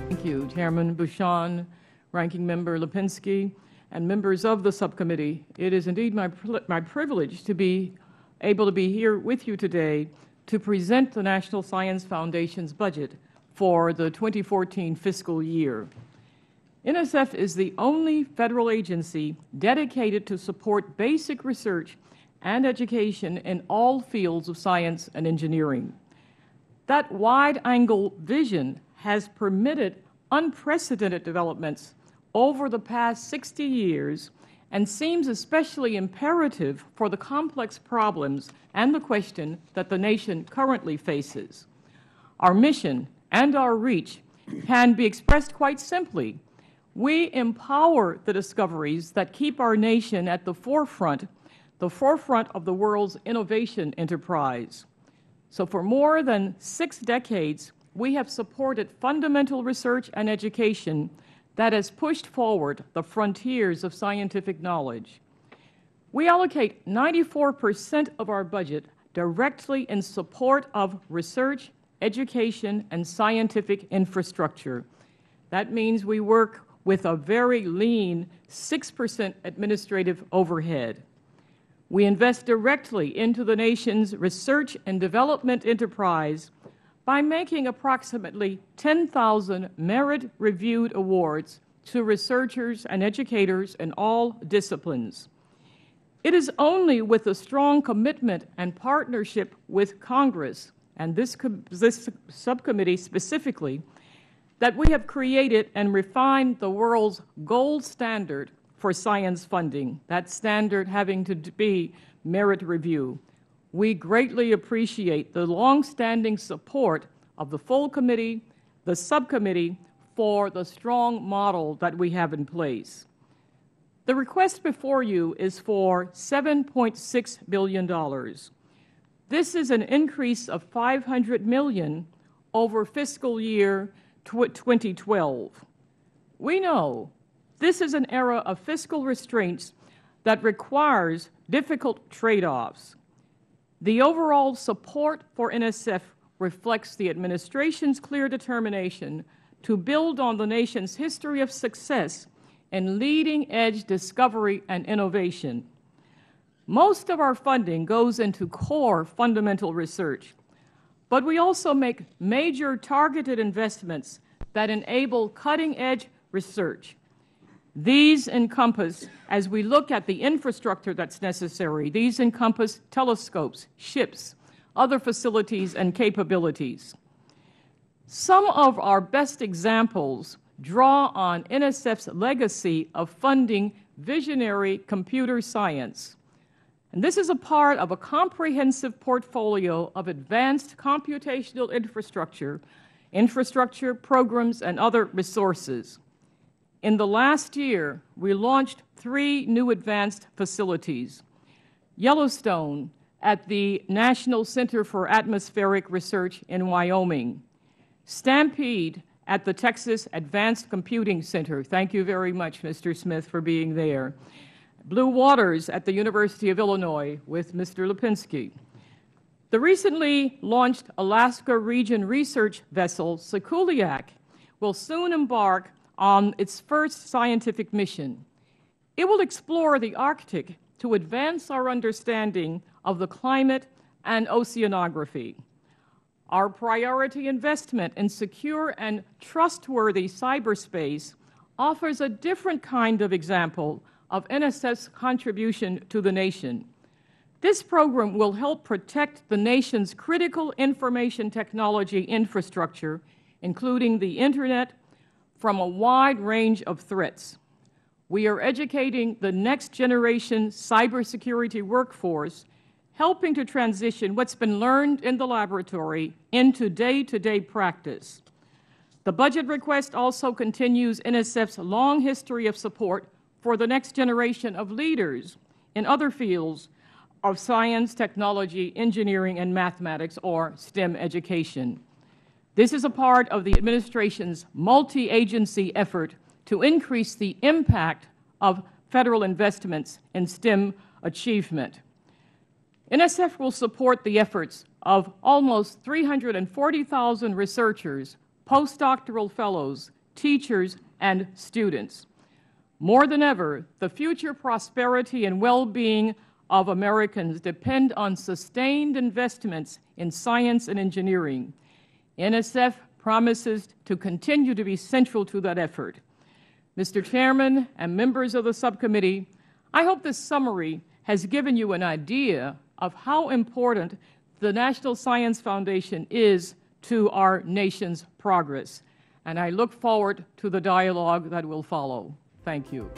Thank you, Chairman Bouchon, Ranking Member Lipinski, and members of the subcommittee. It is indeed my privilege to be able to be here with you today to present the National Science Foundation's budget for the 2014 fiscal year. NSF is the only federal agency dedicated to support basic research and education in all fields of science and engineering. That wide-angle vision has permitted unprecedented developments over the past 60 years and seems especially imperative for the complex problems and the question that the nation currently faces. Our mission and our reach can be expressed quite simply. We empower the discoveries that keep our nation at the forefront of the world's innovation enterprise. So for more than 6 decades, we have supported fundamental research and education that has pushed forward the frontiers of scientific knowledge. We allocate 94% of our budget directly in support of research, education, and scientific infrastructure. That means we work with a very lean 6% administrative overhead. We invest directly into the nation's research and development enterprise by making approximately 10,000 merit-reviewed awards to researchers and educators in all disciplines. It is only with a strong commitment and partnership with Congress, and this subcommittee specifically, that we have created and refined the world's gold standard for science funding, that standard having to be merit review. We greatly appreciate the long-standing support of the full committee, the subcommittee, for the strong model that we have in place. The request before you is for $7.6 billion. This is an increase of $500 million over fiscal year 2012. We know this is an era of fiscal restraints that requires difficult trade-offs. The overall support for NSF reflects the administration's clear determination to build on the nation's history of success in leading-edge discovery and innovation. Most of our funding goes into core fundamental research, but we also make major targeted investments that enable cutting-edge research. These encompass, as we look at the infrastructure that's necessary, these encompass telescopes, ships, other facilities and capabilities. Some of our best examples draw on NSF's legacy of funding visionary computer science. And this is a part of a comprehensive portfolio of advanced computational infrastructure programs, and other resources. In the last year, we launched 3 new advanced facilities: Yellowstone at the National Center for Atmospheric Research in Wyoming, Stampede at the Texas Advanced Computing Center. Thank you very much, Mr. Smith, for being there. Blue Waters at the University of Illinois with Mr. Lipinski. The recently launched Alaska Region Research Vessel, Sekuliak, will soon embark on its first scientific mission. It will explore the Arctic to advance our understanding of the climate and oceanography. Our priority investment in secure and trustworthy cyberspace offers a different kind of example of NSF's contribution to the nation. This program will help protect the nation's critical information technology infrastructure, including the Internet, from a wide range of threats. We are educating the next generation cybersecurity workforce, helping to transition what's been learned in the laboratory into day-to-day practice. The budget request also continues NSF's long history of support for the next generation of leaders in other fields of science, technology, engineering, and mathematics, or STEM education. This is a part of the administration's multi-agency effort to increase the impact of federal investments in STEM achievement. NSF will support the efforts of almost 340,000 researchers, postdoctoral fellows, teachers, and students. More than ever, the future prosperity and well-being of Americans depend on sustained investments in science and engineering. NSF promises to continue to be central to that effort. Mr. Chairman and members of the subcommittee, I hope this summary has given you an idea of how important the National Science Foundation is to our nation's progress, and I look forward to the dialogue that will follow. Thank you.